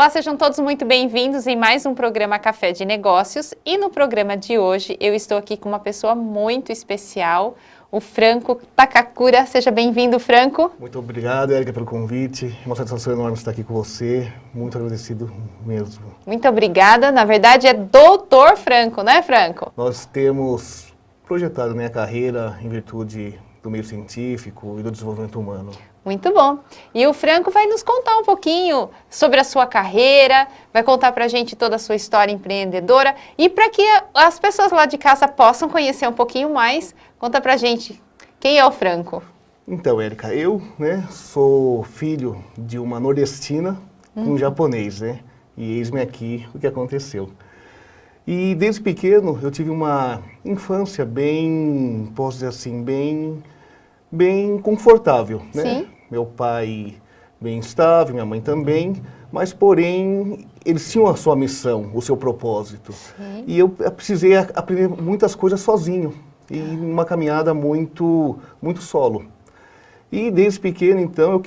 Olá, sejam todos muito bem-vindos em mais um programa Café de Negócios. E no programa de hoje eu estou aqui com uma pessoa muito especial, o Franco Takakura. Seja bem-vindo, Franco. Muito obrigado, Érica, pelo convite. Uma satisfação enorme estar aqui com você. Muito agradecido mesmo. Muito obrigada. Na verdade é Doutor Franco, né, Franco? Nós temos projetado minha carreira em virtude do meio científico e do desenvolvimento humano. Muito bom. E o Franco vai nos contar um pouquinho sobre a sua carreira, vai contar pra gente toda a sua história empreendedora e para que as pessoas lá de casa possam conhecer um pouquinho mais, conta pra gente quem é o Franco. Então, Érica, eu sou filho de uma nordestina com um japonês, E eis-me aqui o que aconteceu. E desde pequeno eu tive uma infância bem, posso dizer assim, bem confortável, Sim. Meu pai bem estável, minha mãe também, mas porém eles tinham a sua missão, o seu propósito. Sim. E eu precisei aprender muitas coisas sozinho, e uma caminhada muito solo. E desde pequeno, então,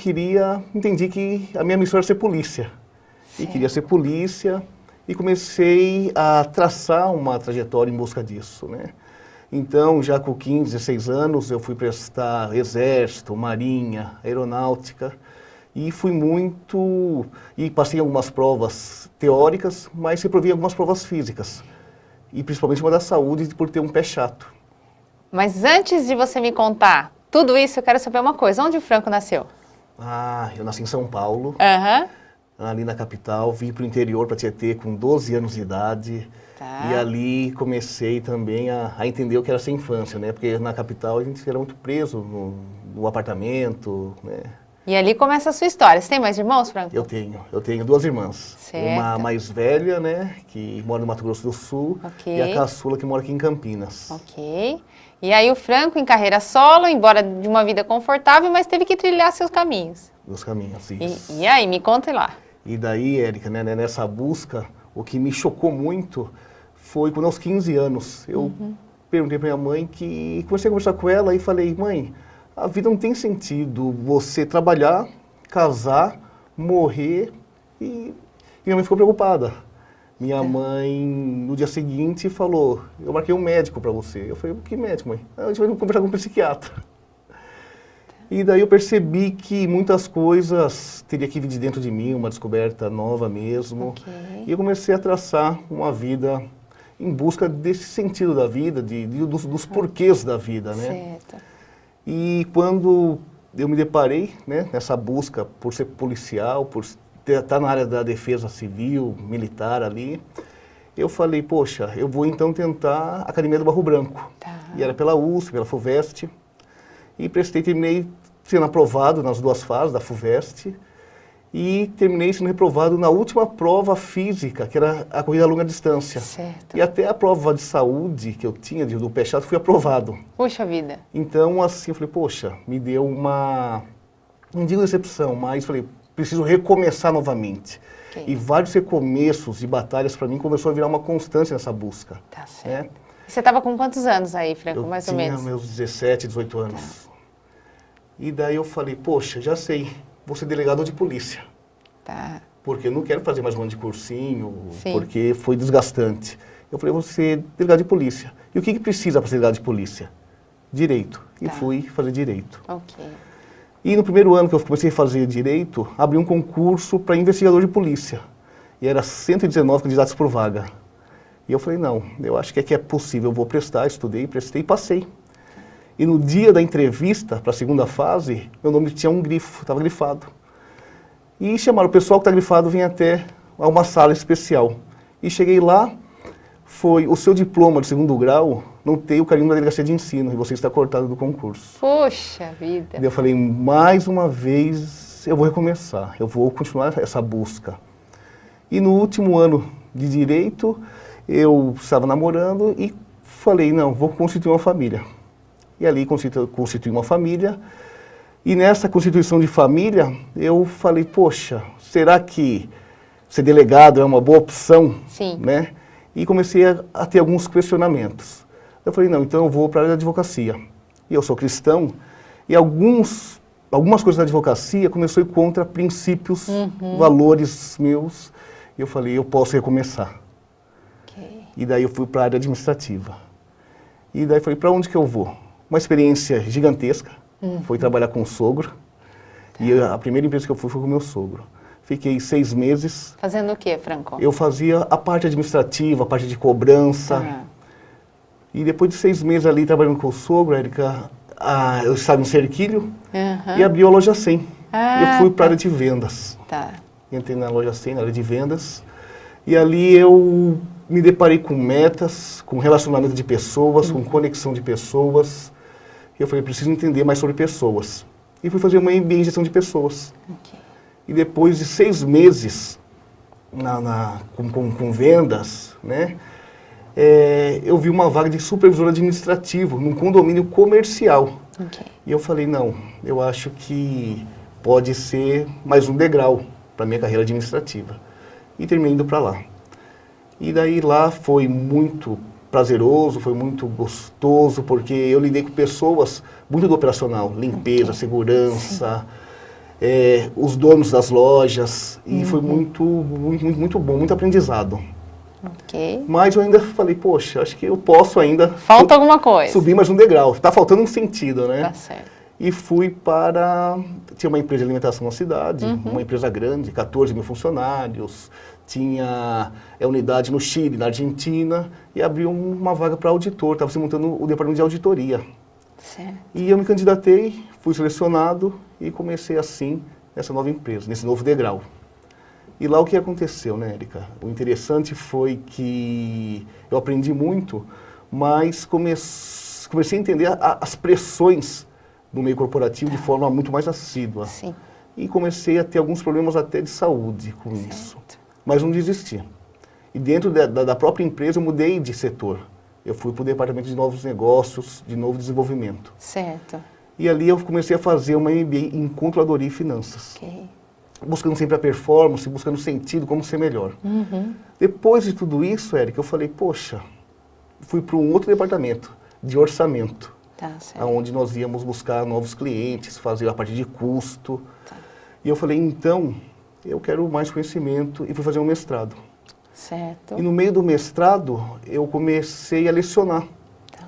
entendi que a minha missão era ser polícia. E queria ser polícia e comecei a traçar uma trajetória em busca disso, Então, já com 15, 16 anos, eu fui prestar exército, marinha, aeronáutica e passei algumas provas teóricas, mas reprovei algumas provas físicas. E principalmente uma da saúde, por ter um pé chato. Mas antes de você me contar tudo isso, eu quero saber uma coisa. Onde o Franco nasceu? Eu nasci em São Paulo, ali na capital, vim para o interior, para Tietê, com 12 anos de idade. E ali comecei também a entender o que era essa infância, Porque na capital a gente era muito preso no apartamento, E ali começa a sua história. Você tem mais irmãos, Franco? Eu tenho duas irmãs. Certo. Uma mais velha, que mora no Mato Grosso do Sul, e a caçula que mora aqui em Campinas. Ok. E aí o Franco em carreira solo, embora de uma vida confortável, mas teve que trilhar seus caminhos. Meus caminhos, isso. E aí, me conta lá. E daí, Érica, nessa busca, o que me chocou muito foi quando aos 15 anos eu perguntei para minha mãe comecei a conversar com ela e falei, mãe, a vida não tem sentido você trabalhar, casar, morrer e minha mãe ficou preocupada. Minha mãe, no dia seguinte, falou, eu marquei um médico para você. Eu falei, que médico, mãe? A gente vai conversar com um psiquiatra. E daí eu percebi que muitas coisas teria que vir de dentro de mim, uma descoberta nova mesmo. Okay. E eu comecei a traçar uma vida em busca desse sentido da vida, dos porquês da vida, Certo. E quando eu me deparei, nessa busca por ser policial, por estar na área da defesa civil, militar ali, eu falei, poxa, eu vou então tentar a Academia do Barro Branco. E era pela USP, pela FUVEST. E terminei sendo aprovado nas duas fases da FUVEST e terminei sendo reprovado na última prova física, que era a corrida a longa distância. Certo. E até a prova de saúde que eu tinha, do pé chato, fui aprovado. Puxa vida. Então, assim, eu falei, poxa, me deu não digo decepção, mas falei, preciso recomeçar novamente. Okay. E vários recomeços de batalhas, para mim, começou a virar uma constância nessa busca. Tá certo. Você estava com quantos anos aí, Franco, mais ou menos? Eu tinha meus 17, 18 anos. E daí eu falei, poxa, já sei, vou ser delegado de polícia. Porque eu não quero fazer mais um ano de cursinho, porque foi desgastante. Eu falei, vou ser delegado de polícia. E o que precisa para ser delegado de polícia? Direito. E fui fazer direito. Ok. E no primeiro ano que eu comecei a fazer direito, abri um concurso para investigador de polícia. E era 119 candidatos por vaga. E eu falei, não, eu acho que aqui é possível, eu vou prestar, estudei, prestei e passei. E no dia da entrevista, para a segunda fase, meu nome tinha um grifo, estava grifado. E chamaram o pessoal que está grifado, vem até uma sala especial. E cheguei lá, foi o seu diploma de segundo grau, não tem o carimbo da delegacia de ensino, e você está cortado do concurso. Puxa vida. E eu falei, mais uma vez, eu vou recomeçar, eu vou continuar essa busca. E no último ano de direito, eu estava namorando e falei, não, vou constituir uma família. E ali constituí uma família. E nessa constituição de família, eu falei, poxa, será que ser delegado é uma boa opção? Sim. E comecei a ter alguns questionamentos. Eu falei, não, então eu vou para a área da advocacia. E eu sou cristão, e alguns algumas coisas da advocacia começou a ir contra princípios, valores meus. E eu falei, eu posso recomeçar. Ok. E daí eu fui para a área administrativa. E daí falei, para onde que eu vou? Uma experiência gigantesca. Foi trabalhar com o sogro. E a primeira empresa que eu fui foi com o meu sogro. Fiquei 6 meses. Fazendo o quê, Franco? Eu fazia a parte administrativa, a parte de cobrança. Tá. E depois de 6 meses ali trabalhando com o sogro, Érica, eu estava no Cerquilho e abri a loja 100. Eu fui para a área de vendas. Tá. Entrei na loja 100, na área de vendas. E ali eu me deparei com metas, com relacionamento de pessoas, com conexão de pessoas. E eu falei, preciso entender mais sobre pessoas. E fui fazer uma MBA em gestão de pessoas. Ok. E depois de 6 meses com vendas, né, eu vi uma vaga de supervisor administrativo num condomínio comercial. Ok. E eu falei, não, eu acho que pode ser mais um degrau para minha carreira administrativa. E terminei indo para lá. E daí lá foi muito prazeroso, foi muito gostoso, porque eu lidei com pessoas muito do operacional, limpeza, segurança, os donos das lojas, e foi muito bom, muito aprendizado. Ok. Mas eu ainda falei, poxa, acho que eu posso ainda Falta alguma coisa. subir mais um degrau. Tá faltando um sentido, né? Tá certo. E fui para... Tinha uma empresa de alimentação na cidade, uma empresa grande, 14 mil funcionários, tinha unidade no Chile, na Argentina, e abriu uma vaga para auditor, estava se montando o departamento de auditoria. Certo. E eu me candidatei, fui selecionado e comecei assim nessa nova empresa, nesse novo degrau. E lá o que aconteceu, né, Érica? O interessante foi que eu aprendi muito, mas comecei a entender as pressões do meio corporativo de forma muito mais assídua. Sim. E comecei a ter alguns problemas até de saúde com isso. Mas não desisti. E dentro da própria empresa eu mudei de setor. Eu fui para o departamento de novos negócios, de novo desenvolvimento. Certo. E ali eu comecei a fazer uma MBA em controladoria e finanças. Ok. Buscando sempre a performance, buscando sentido, como ser melhor. Depois de tudo isso, Érica, eu falei, poxa, fui para um outro departamento de orçamento. Tá certo. Onde nós íamos buscar novos clientes, fazer a parte de custo. Tá. E eu falei, então, eu quero mais conhecimento e fui fazer um mestrado. Certo. E no meio do mestrado, eu comecei a lecionar. Tá.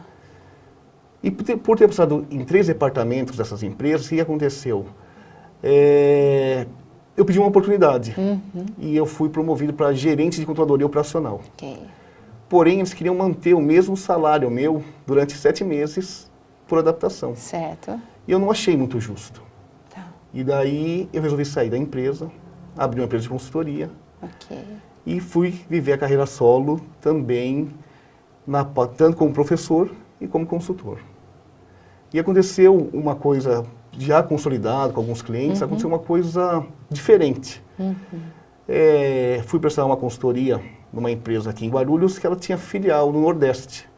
E por ter passado em 3 departamentos dessas empresas, o que aconteceu? Eu pedi uma oportunidade e eu fui promovido para gerente de controladoria operacional. Ok. Porém, eles queriam manter o mesmo salário meu durante 7 meses por adaptação. Certo. E eu não achei muito justo. Tá. E daí eu resolvi sair da empresa, abri uma empresa de consultoria Ok. e fui viver a carreira solo também, tanto como professor e como consultor. E aconteceu uma coisa já consolidada com alguns clientes, aconteceu uma coisa diferente. Fui prestar uma consultoria numa empresa aqui em Guarulhos que ela tinha filial no Nordeste.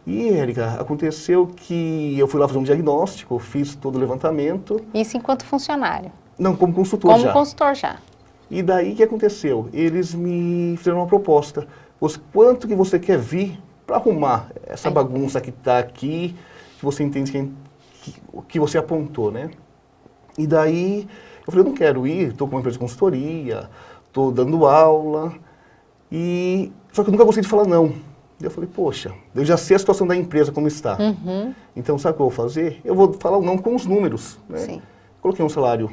E, Érica, aconteceu que eu fui lá fazer um diagnóstico, fiz todo o levantamento. Isso enquanto funcionário? Não, como consultor já. Como consultor já. E daí o que aconteceu? Eles me fizeram uma proposta. Quanto que você quer vir para arrumar essa bagunça que está aqui, que você entende que você apontou, né? E daí eu falei, eu não quero ir, estou com uma empresa de consultoria, estou dando aula, só que eu nunca gostei de falar não. Eu falei, poxa, eu já sei a situação da empresa como está. Então, sabe o que eu vou fazer? Eu vou falar o não com os números, né? Sim. Coloquei um salário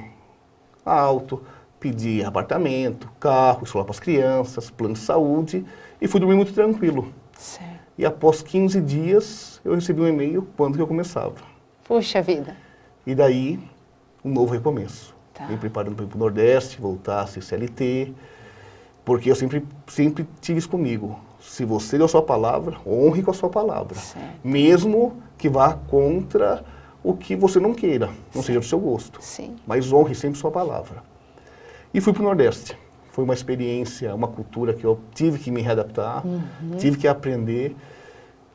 alto, pedi apartamento, carro, escola para as crianças, plano de saúde e fui dormir muito tranquilo. Certo. E após 15 dias, eu recebi um e-mail quando que eu começava. Puxa vida. E daí, um novo recomeço. Tá. Me preparando para ir para o Nordeste, voltar a ser CLT, porque eu sempre tive isso comigo. Se você deu a sua palavra, honre com a sua palavra. Certo. Mesmo que vá contra o que você não queira, não seja do seu gosto. Sim. Mas honre sempre sua palavra. E fui para o Nordeste. Foi uma experiência, uma cultura que eu tive que me readaptar, tive que aprender.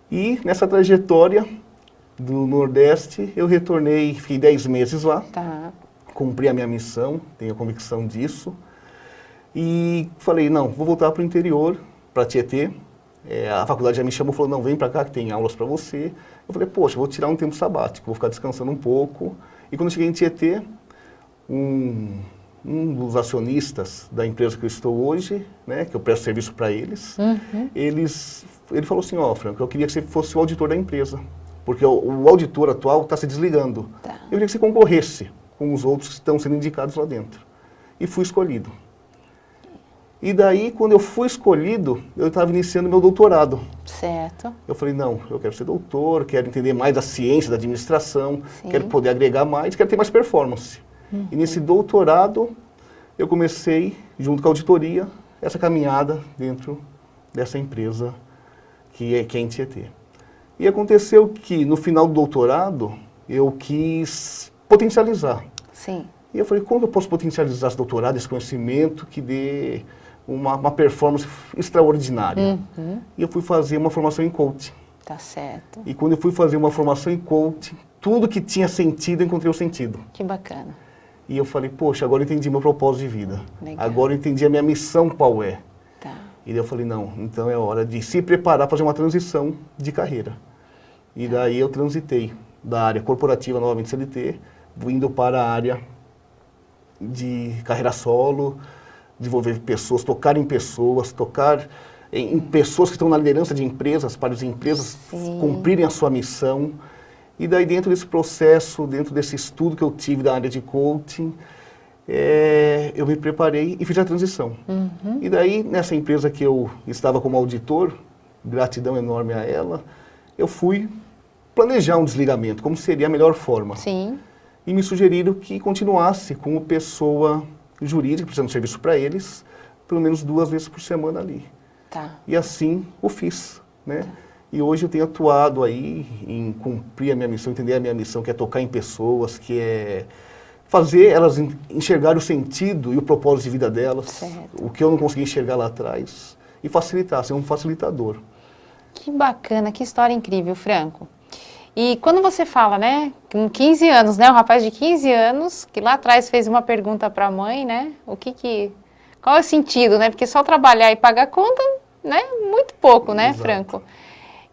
E nessa trajetória do Nordeste, eu retornei, fiquei 10 meses lá, Tá. cumpri a minha missão, tenho a convicção disso. E falei, não, vou voltar para o interior, para Tietê. A faculdade já me chamou e falou, não, vem para cá que tem aulas para você. Eu falei, poxa, vou tirar um tempo sabático, vou ficar descansando um pouco E quando eu cheguei em Tietê, um dos acionistas da empresa que eu estou hoje, né, que eu presto serviço para eles, ele falou assim, ó, Franco, eu queria que você fosse o auditor da empresa, porque o auditor atual está se desligando. Tá. Eu queria que você concorresse com os outros que estão sendo indicados lá dentro. E fui escolhido. E daí, quando eu fui escolhido, eu estava iniciando meu doutorado. Certo. Eu falei, não, eu quero ser doutor, quero entender mais da ciência, da administração, Sim. quero poder agregar mais, quero ter mais performance. E nesse doutorado, eu comecei, junto com a auditoria, essa caminhada dentro dessa empresa que é em Tietê. E aconteceu que, no final do doutorado, eu quis potencializar. Sim. E eu falei, como eu posso potencializar esse doutorado, esse conhecimento que dê uma performance extraordinária? E eu fui fazer uma formação em coaching. Tá certo. E quando eu fui fazer uma formação em coaching, tudo que tinha sentido, eu encontrei o sentido. Que bacana. E eu falei, poxa, agora eu entendi meu propósito de vida. Legal. Agora eu entendi a minha missão qual é. Tá. E daí eu falei, não, então é hora de se preparar para fazer uma transição de carreira. E daí eu transitei da área corporativa, novamente CLT, indo para a área de carreira solo, desenvolver pessoas, tocar em pessoas, tocar em pessoas que estão na liderança de empresas, para as empresas cumprirem a sua missão. E daí dentro desse processo, dentro desse estudo que eu tive da área de coaching, eu me preparei e fiz a transição. E daí nessa empresa que eu estava como auditor, gratidão enorme a ela, eu fui planejar um desligamento, como seria a melhor forma. Sim. E me sugeriram que continuasse como pessoa jurídica, prestando serviço para eles, pelo menos 2 vezes por semana ali. Tá. E assim o fiz, né? E hoje eu tenho atuado aí em cumprir a minha missão, entender a minha missão, que é tocar em pessoas, que é fazer elas enxergar o sentido e o propósito de vida delas, Certo. o que eu não consegui enxergar lá atrás, e facilitar, ser um facilitador. Que bacana, que história incrível, Franco. E quando você fala, né, com 15 anos, né, um rapaz de 15 anos, que lá atrás fez uma pergunta para a mãe, né, qual é o sentido, né, porque só trabalhar e pagar conta, né, muito pouco, né, Exato. Franco?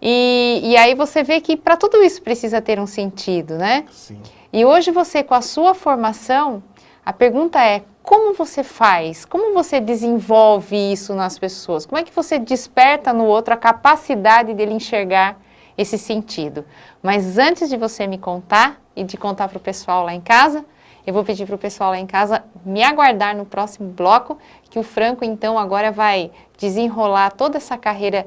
E aí você vê que para tudo isso precisa ter um sentido, né? Sim. E hoje você, com a sua formação, a pergunta é, como você faz? Como você desenvolve isso nas pessoas? Como é que você desperta no outro a capacidade dele enxergar esse sentido? Mas antes de você me contar e de contar para o pessoal lá em casa, eu vou pedir para o pessoal lá em casa me aguardar no próximo bloco, que o Franco, então, agora vai desenrolar toda essa carreira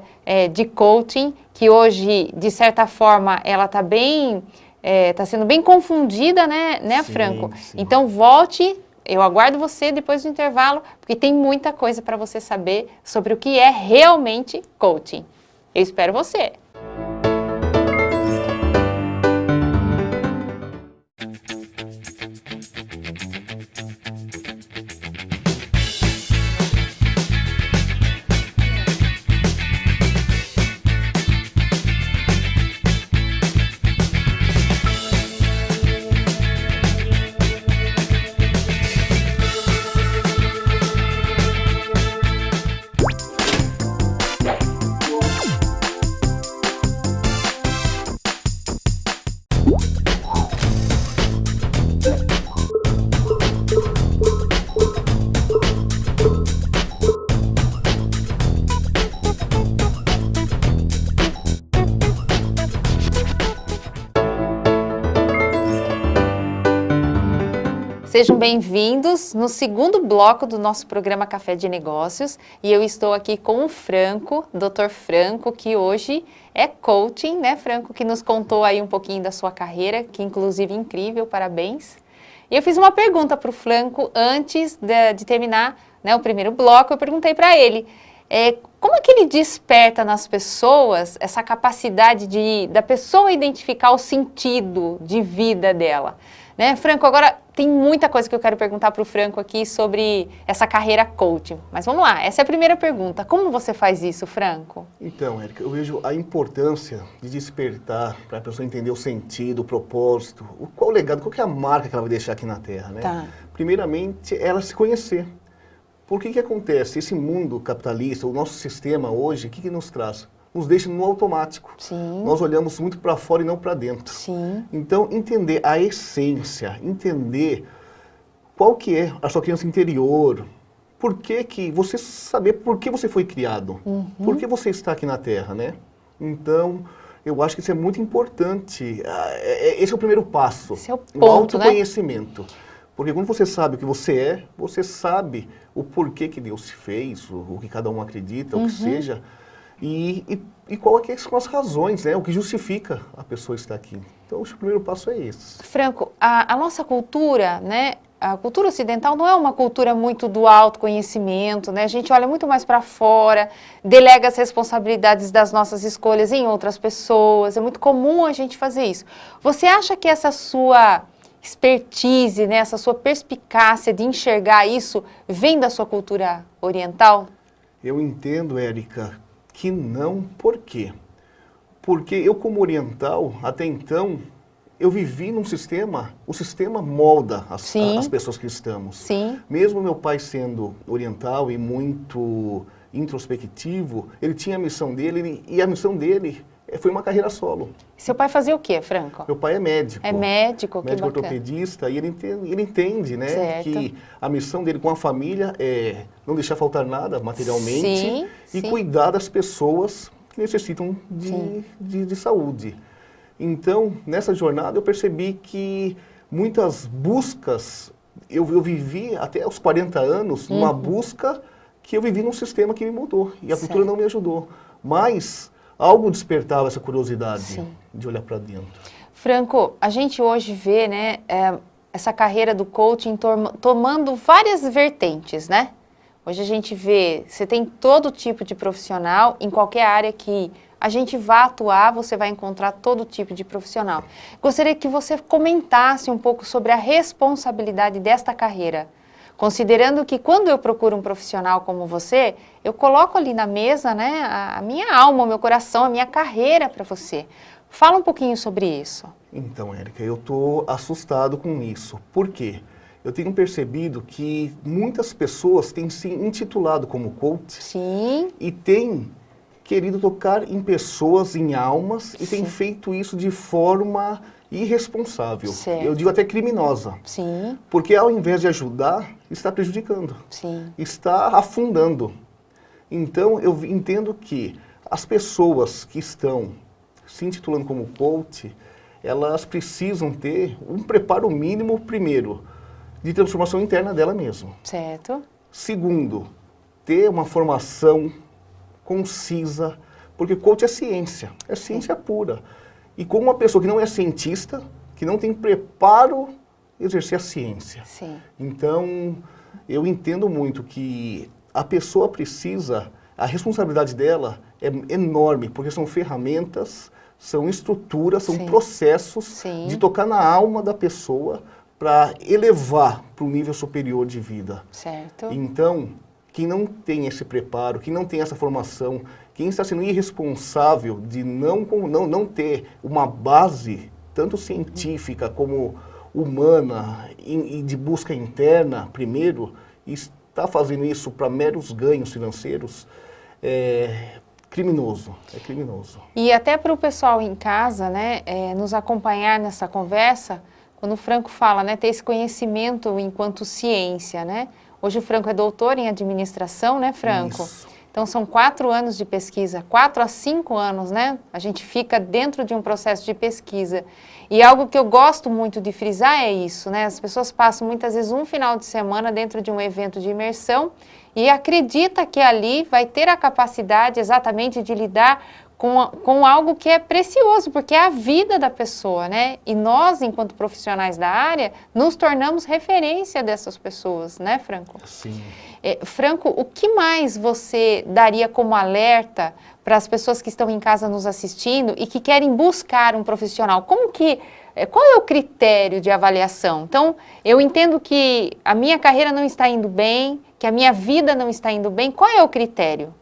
de coaching, que hoje, de certa forma, ela está sendo bem confundida, né, Sim, Franco? sim. Então, volte, eu aguardo você depois do intervalo, porque tem muita coisa para você saber sobre o que é realmente coaching. Eu espero você! Sejam bem-vindos no segundo bloco do nosso programa Café de Negócios e eu estou aqui com o Franco, Dr. Franco, que hoje é coaching, né, Franco, que nos contou aí um pouquinho da sua carreira, que inclusive é incrível, parabéns. E eu fiz uma pergunta para o Franco antes de terminar, né, o primeiro bloco, eu perguntei para ele, como é que ele desperta nas pessoas essa capacidade da pessoa identificar o sentido de vida dela? Né, Franco, agora tem muita coisa que eu quero perguntar para o Franco aqui sobre essa carreira coaching. Mas vamos lá, essa é a primeira pergunta. Como você faz isso, Franco? Então, Érica, eu vejo a importância de despertar para a pessoa entender o sentido, o propósito, qual o legado, qual que é a marca que ela vai deixar aqui na Terra, né? Tá. Primeiramente, ela se conhecer. Por que acontece? Esse mundo capitalista, o nosso sistema hoje, o que nos traz? nos deixa no automático. Sim. Nós olhamos muito para fora e não para dentro. Sim. Então, entender a essência, entender qual que é a sua criança interior, você saber por que você foi criado, por que você está aqui na Terra, né? Então, eu acho que isso é muito importante. Esse é o primeiro passo. Esse é o O ponto, né? autoconhecimento. Porque quando você sabe o que você é, você sabe o porquê que Deus te fez, o que cada um acredita, o que seja, e qual é que são as razões, né? O que justifica a pessoa estar aqui. Então, acho que o primeiro passo é esse. Franco, a nossa cultura, né? A cultura ocidental não é uma cultura muito do autoconhecimento, né? A gente olha muito mais para fora, delega as responsabilidades das nossas escolhas em outras pessoas. É muito comum a gente fazer isso. Você acha que essa sua expertise, né, essa sua perspicácia de enxergar isso, vem da sua cultura oriental? Eu entendo, Érica, que não. Por quê? Porque eu, como oriental, até então, eu vivi num sistema, o sistema molda as pessoas que estamos. Sim. Mesmo meu pai sendo oriental e muito introspectivo, ele tinha a missão dele, e a missão dele foi uma carreira solo. Seu pai fazia o quê, Franco? Meu pai é médico. É médico, que médico bacana. ortopedista, e ele entende, né, Certo. que a missão dele com a família é não deixar faltar nada materialmente Sim, e sim. cuidar das pessoas que necessitam de saúde. Então, nessa jornada, eu percebi que muitas buscas, eu vivi até os 40 anos numa busca que eu vivi num sistema que me mudou, e a cultura não me ajudou. Mas algo despertava essa curiosidade de olhar para dentro. Franco, a gente hoje vê, né, essa carreira do coaching tomando várias vertentes, né? Hoje a gente vê, você tem todo tipo de profissional, em qualquer área que a gente vá atuar, você vai encontrar todo tipo de profissional. Gostaria que você comentasse um pouco sobre a responsabilidade desta carreira, considerando que quando eu procuro um profissional como você, eu coloco ali na mesa, né, a minha alma, o meu coração, a minha carreira para você. Fala um pouquinho sobre isso. Então, Érica, eu estou assustado com isso. Por quê? Eu tenho percebido que muitas pessoas têm se intitulado como coach e têm querido tocar em pessoas, em almas, e têm feito isso de forma irresponsável. Certo. Eu digo até criminosa. Sim. Porque ao invés de ajudar, está prejudicando. Sim. Está afundando. Então, eu entendo que as pessoas que estão se intitulando como coach, elas precisam ter um preparo mínimo, primeiro, de transformação interna dela mesma. Certo. Segundo, ter uma formação concisa, porque coach é ciência pura. E como uma pessoa que não é cientista, que não tem preparo, exercer a ciência. Sim. Então, eu entendo muito que a pessoa precisa, a responsabilidade dela é enorme, porque são ferramentas, são estruturas, são processos de tocar na alma da pessoa para elevar para um nível superior de vida. Certo. Então, quem não tem esse preparo, quem não tem essa formação, quem está sendo irresponsável de não ter uma base, tanto científica como humana, e de busca interna, primeiro, e está fazendo isso para meros ganhos financeiros, é criminoso. E até para o pessoal em casa, né, nos acompanhar nessa conversa, quando o Franco fala, né, ter esse conhecimento enquanto ciência, né? Hoje o Franco é doutor em administração, né, Franco? Isso. Então são 4 anos de pesquisa, 4 a 5 anos, né? A gente fica dentro de um processo de pesquisa. E algo que eu gosto muito de frisar é isso, né? As pessoas passam muitas vezes um final de semana dentro de um evento de imersão e acredita que ali vai ter a capacidade exatamente de lidar com algo que é precioso, porque é a vida da pessoa, né? E nós, enquanto profissionais da área, nos tornamos referência dessas pessoas, né, Franco? Sim. Franco, o que mais você daria como alerta para as pessoas que estão em casa nos assistindo e que querem buscar um profissional? Qual é o critério de avaliação? Então, eu entendo que a minha carreira não está indo bem, que a minha vida não está indo bem. Qual é o critério?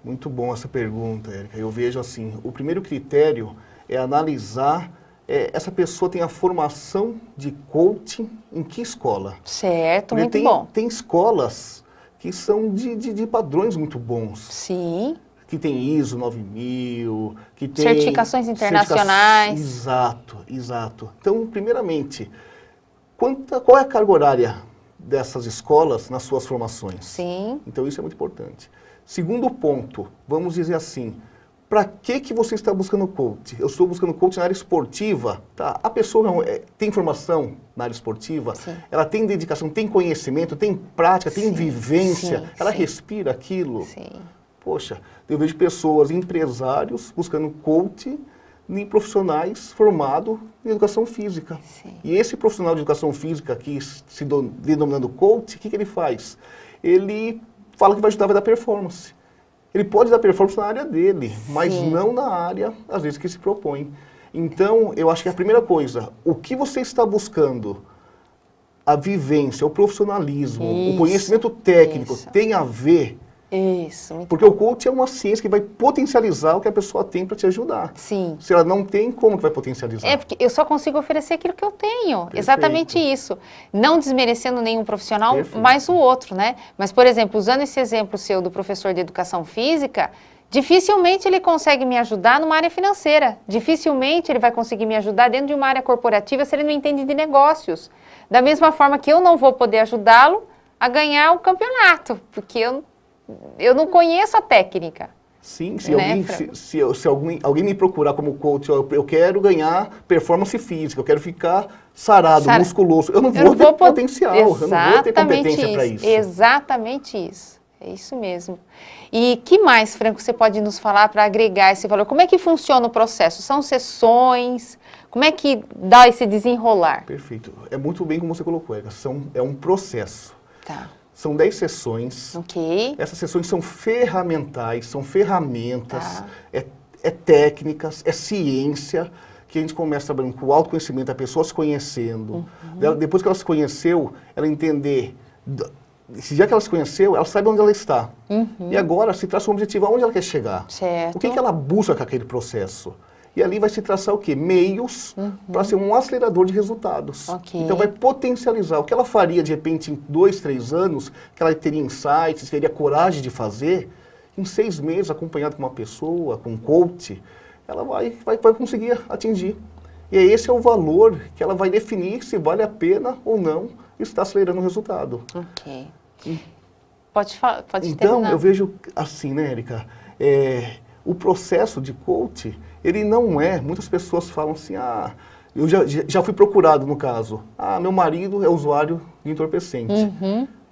Muito bom essa pergunta, Érica. Eu vejo assim, o primeiro critério é analisar essa pessoa tem a formação de coaching em que escola? Certo, porque muito bom. Tem escolas que são de padrões muito bons. Sim. que tem ISO 9000, que tem... Certificações internacionais. Exato, exato. Então, primeiramente, qual é a carga horária dessas escolas nas suas formações? Sim. Então, isso é muito importante. Segundo ponto, vamos dizer assim, para que você está buscando coach? Eu estou buscando coach na área esportiva, tá? A pessoa tem formação na área esportiva, Sim. ela tem dedicação, tem conhecimento, tem prática, tem Sim, vivência, sim, ela sim. respira aquilo. Sim. Poxa, eu vejo pessoas, empresários, buscando coach em profissionais formados em educação física. Sim. E esse profissional de educação física, que se denominando coach, o que ele faz? Ele fala que vai ajudar, vai dar performance. Ele pode dar performance na área dele, mas Sim. não na área, às vezes, que se propõe. Então, eu acho que a primeira coisa, o que você está buscando, a vivência, o profissionalismo, Isso, o conhecimento técnico, isso. tem a ver. Isso. Muito Porque o coach é uma ciência que vai potencializar o que a pessoa tem para te ajudar. Sim. Se ela não tem, como que vai potencializar? É, porque eu só consigo oferecer aquilo que eu tenho. Perfeito. Exatamente isso. Não desmerecendo nenhum profissional, Perfeito. mas o outro, né? Mas, por exemplo, usando esse exemplo seu do professor de educação física, dificilmente ele consegue me ajudar numa área financeira. Dificilmente ele vai conseguir me ajudar dentro de uma área corporativa se ele não entende de negócios. Da mesma forma que eu não vou poder ajudá-lo a ganhar o campeonato, porque eu não conheço a técnica. Sim, se, Né, alguém, Franco? se alguém me procurar como coach, ó, eu quero ganhar performance física, eu quero ficar sarado, musculoso, eu não vou ter potencial, eu não vou ter competência para isso. Exatamente isso. É isso mesmo. E que mais, Franco, você pode nos falar para agregar esse valor? Como é que funciona o processo? São sessões? Como é que dá esse desenrolar? Perfeito. É muito bem como você colocou, Erika. É um processo. Tá. São 10 sessões. Ok. Essas sessões são ferramentais, são ferramentas, Tá. é técnicas, é ciência, que a gente começa trabalhando com o autoconhecimento, a pessoa se conhecendo. Depois que ela se conheceu, ela entender, já que ela se conheceu, ela sabe onde ela está. E agora se traça um objetivo, aonde ela quer chegar. Certo. O que ela busca com aquele processo? E ali vai se traçar o quê? Meios para ser um acelerador de resultados. Ok. Então vai potencializar. O que ela faria, de repente, em 2, 3 anos, que ela teria insights, teria coragem de fazer, em 6 meses, acompanhado com uma pessoa, com um coach, ela vai conseguir atingir. E esse é o valor que ela vai definir se vale a pena ou não estar acelerando o resultado. Ok. E- Pode Então, terminar. eu vejo assim, né, Erika? O processo de coach, ele não é... Muitas pessoas falam assim, eu já fui procurado no caso. Meu marido é usuário de entorpecente.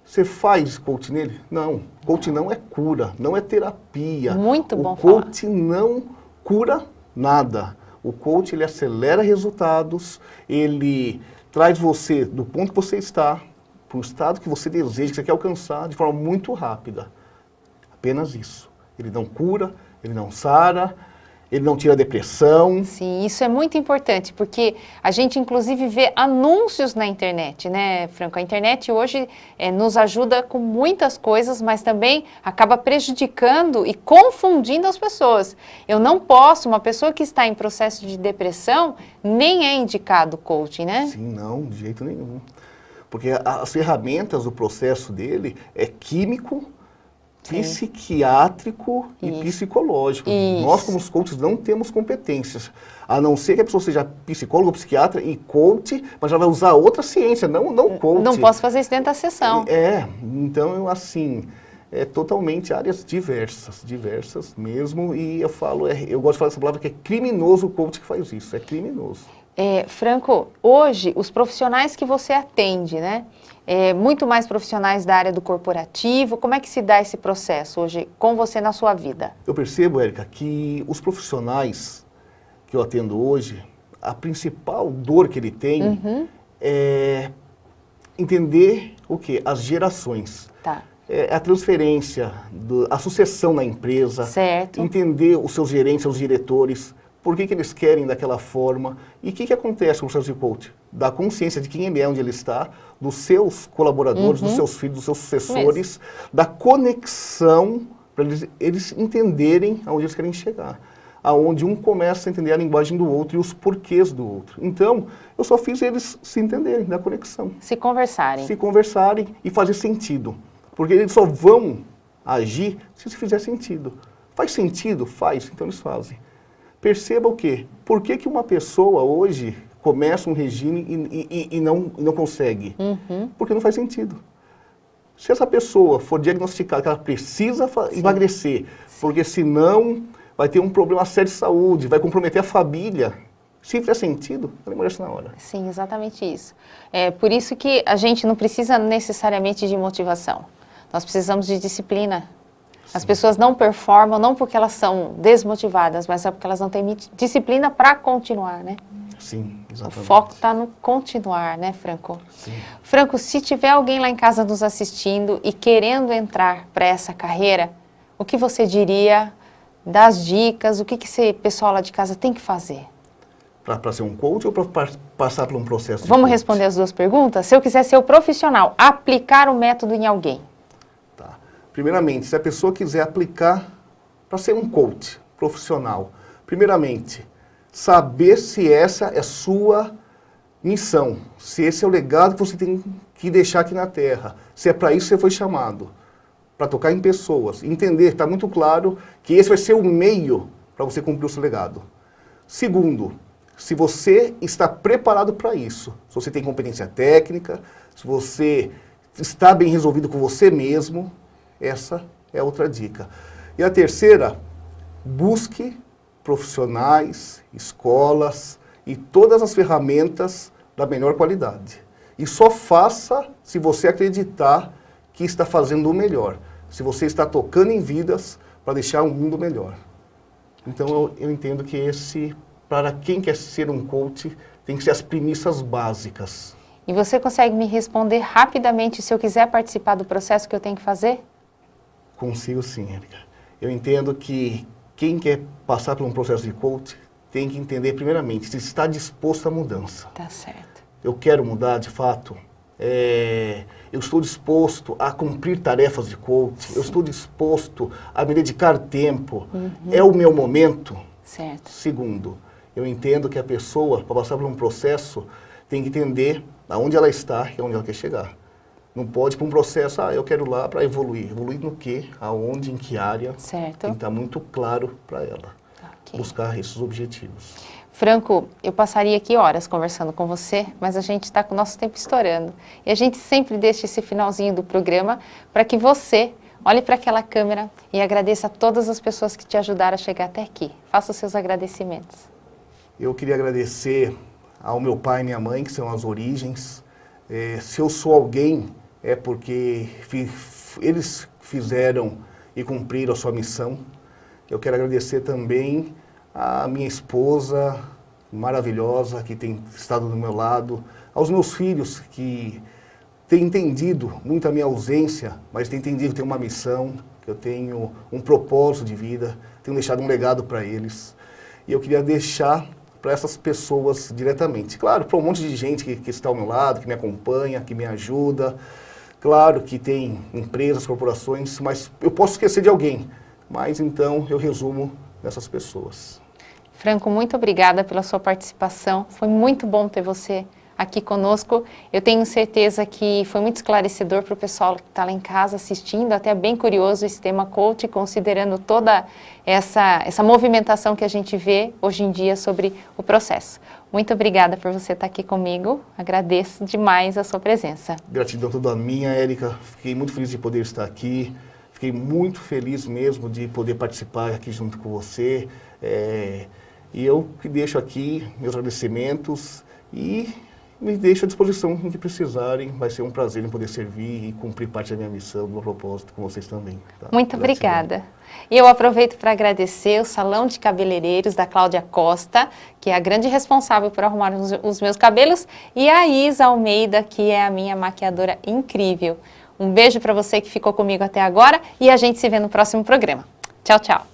Você faz coach nele? Não. Coach não é cura, não é terapia. Muito bom O coach não cura nada. O coach, ele acelera resultados, ele traz você do ponto que você está para o estado que você deseja, que você quer alcançar, de forma muito rápida. Apenas isso. Ele não cura, ele não sara, ele não tira a depressão. Sim, isso é muito importante, porque a gente inclusive vê anúncios na internet, né, Franco? A internet hoje nos ajuda com muitas coisas, mas também acaba prejudicando e confundindo as pessoas. Eu não posso, uma pessoa que está em processo de depressão, nem é indicado coaching, né? Sim, não, de jeito nenhum. Porque as ferramentas do processo dele é químico, Sim. psiquiátrico e psicológico. Isso. Nós, como coaches, não temos competências. A não ser que a pessoa seja psicólogo, psiquiatra e coach, mas ela vai usar outra ciência, não coach. Não posso fazer isso dentro da sessão. Então, assim, é totalmente áreas diversas mesmo. E eu gosto de falar essa palavra que é criminoso o coach que faz isso, é criminoso. Franco, hoje, os profissionais que você atende, né? Muito mais profissionais da área do corporativo, como é que se dá esse processo hoje com você na sua vida? Eu percebo, Erika, que os profissionais que eu atendo hoje, a principal dor que ele tem é entender o quê? As gerações. Tá. A transferência, a sucessão na empresa, Certo. entender os seus gerentes, os diretores, por que eles querem daquela forma. E o que acontece com o processo de coach? Da consciência de quem ele é, onde ele está, dos seus colaboradores, dos seus filhos, dos seus sucessores, da conexão, para eles entenderem aonde eles querem chegar. Aonde um começa a entender a linguagem do outro e os porquês do outro. Então, eu só fiz eles se entenderem, da conexão. Se conversarem. Se conversarem e fazer sentido. Porque eles só vão agir se fizer sentido. Faz sentido? Faz, então eles fazem. Perceba o quê? Por que uma pessoa hoje começa um regime e não consegue? Porque não faz sentido. Se essa pessoa for diagnosticada que ela precisa emagrecer, porque senão vai ter um problema sério de saúde, vai comprometer a família, se fizer sentido, ela emagrece na hora. Sim, exatamente isso. É por isso que a gente não precisa necessariamente de motivação. Nós precisamos de disciplina. As pessoas não performam não porque elas são desmotivadas, mas é porque elas não têm disciplina para continuar, né? Sim, exatamente. O foco está no continuar, né, Franco? Sim. Franco, se tiver alguém lá em casa nos assistindo e querendo entrar para essa carreira, o que você diria das dicas, o que esse pessoal lá de casa tem que fazer? Para ser um coach ou para passar por um processo de Vamos coach? responder as duas perguntas? Se eu quiser ser o profissional, aplicar o método em alguém. Tá. Primeiramente, se a pessoa quiser aplicar para ser um coach profissional, primeiramente, saber se essa é sua missão, se esse é o legado que você tem que deixar aqui na Terra, se é para isso que você foi chamado, para tocar em pessoas, entender, está muito claro que esse vai ser o meio para você cumprir o seu legado. Segundo, se você está preparado para isso, se você tem competência técnica, se você está bem resolvido com você mesmo, essa é outra dica. E a terceira, busque profissionais, escolas e todas as ferramentas da melhor qualidade. E só faça se você acreditar que está fazendo o melhor, se você está tocando em vidas para deixar um mundo melhor. Então eu entendo que esse, para quem quer ser um coach, tem que ser as premissas básicas. E você consegue me responder rapidamente se eu quiser participar do processo que eu tenho que fazer? Consigo sim, Érica. Eu entendo que quem quer passar por um processo de coach tem que entender primeiramente se está disposto à mudança. Tá certo. Eu quero mudar de fato. Eu estou disposto a cumprir tarefas de coach. Eu estou disposto a me dedicar tempo. É o meu momento. Certo. Segundo, eu entendo que a pessoa, para passar por um processo, tem que entender aonde ela está e aonde ela quer chegar. Não pode ir para um processo, eu quero lá para evoluir. Evoluir no quê? Aonde, em que área? Certo. Tem que estar muito claro para ela. Okay. Buscar esses objetivos. Franco, eu passaria aqui horas conversando com você, mas a gente está com o nosso tempo estourando. E a gente sempre deixa esse finalzinho do programa para que você olhe para aquela câmera e agradeça a todas as pessoas que te ajudaram a chegar até aqui. Faça os seus agradecimentos. Eu queria agradecer ao meu pai e minha mãe, que são as origens. Se eu sou alguém, é porque eles fizeram e cumpriram a sua missão. Eu quero agradecer também a minha esposa maravilhosa, que tem estado do meu lado, aos meus filhos, que têm entendido muito a minha ausência, mas têm entendido que eu tenho uma missão, que eu tenho um propósito de vida, tenho deixado um legado para eles. E eu queria deixar para essas pessoas diretamente. Claro, para um monte de gente que está ao meu lado, que me acompanha, que me ajuda. Claro que tem empresas, corporações, mas eu posso esquecer de alguém. Mas então eu resumo nessas pessoas. Franco, muito obrigada pela sua participação. Foi muito bom ter você aqui conosco. Eu tenho certeza que foi muito esclarecedor para o pessoal que está lá em casa assistindo, até bem curioso esse tema coach, considerando toda essa movimentação que a gente vê hoje em dia sobre o processo. Muito obrigada por você estar aqui comigo. Agradeço demais a sua presença. Gratidão toda minha, Érica. Fiquei muito feliz de poder estar aqui. Fiquei muito feliz mesmo de poder participar aqui junto com você. E eu deixo aqui meus agradecimentos e me deixo à disposição em que precisarem. Vai ser um prazer em poder servir e cumprir parte da minha missão, do meu propósito com vocês também. Tá? Muito obrigada. E eu aproveito para agradecer o Salão de Cabeleireiros da Cláudia Costa, que é a grande responsável por arrumar os meus cabelos, e a Isa Almeida, que é a minha maquiadora incrível. Um beijo para você que ficou comigo até agora e a gente se vê no próximo programa. Tchau, tchau.